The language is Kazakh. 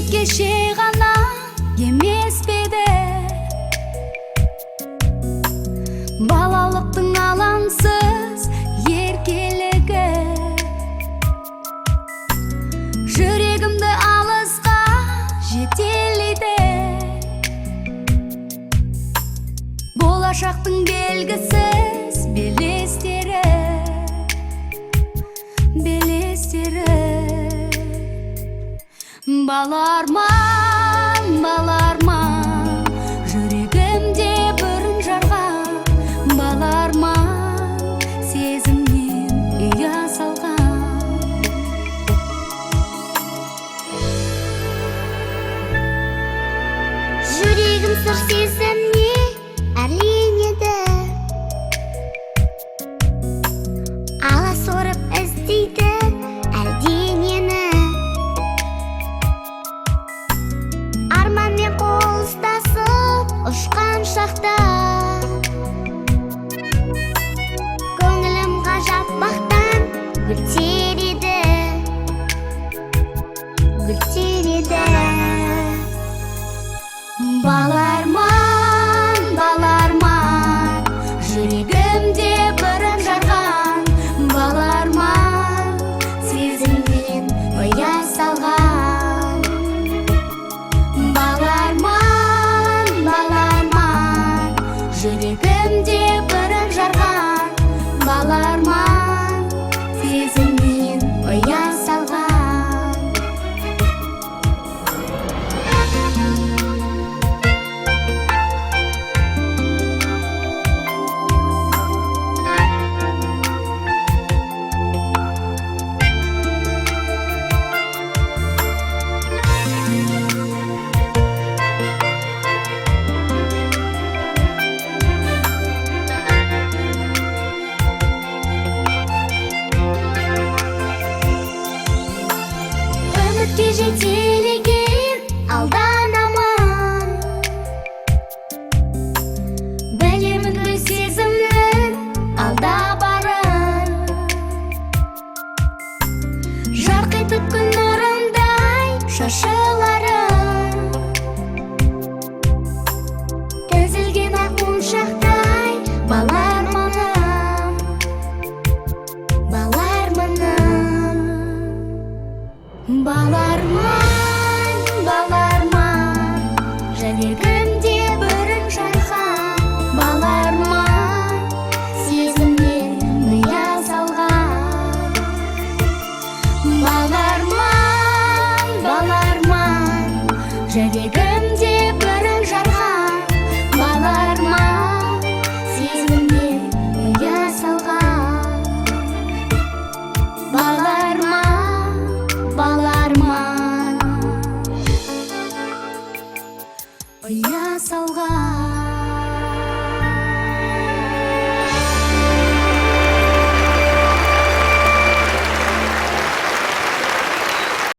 кеше ғана емес пе еді балалықтың алаңсыз еркелігі? Жүрегімді алысқа жетелейді, болашақтың белгісіз белестері, Баларман, баларман, жүрегімде бүрін жарған, баларман, сезімнен ұя салған. Жүрегім сыр сезімне әрленеді, ала сорып іздейді әлденені. Арманмен қол ұстасып ұшқан шақта, көңілім ғажап бақтан гүл тереді, Баларман, баларман, жүрегімде бүрін жарған, баларман, сезімнен ұя салған. Баларман, баларман, жүрегімде бүрін жарған, баларман, сезімнен ұя салған. Үмітке жетелеген алданамын, білемін өз сезімнің алда барын. Жарқ етіп күн нұрындай шашыларын, тізілген ақ моншақтай баларманым, Баларман, баларман, жүрегімде бүрін жарған, баларман, сезімнен ұя салған. Баларман, баларман, жүрегімде бүрін жарған, баларман, сезімнен ұя салған.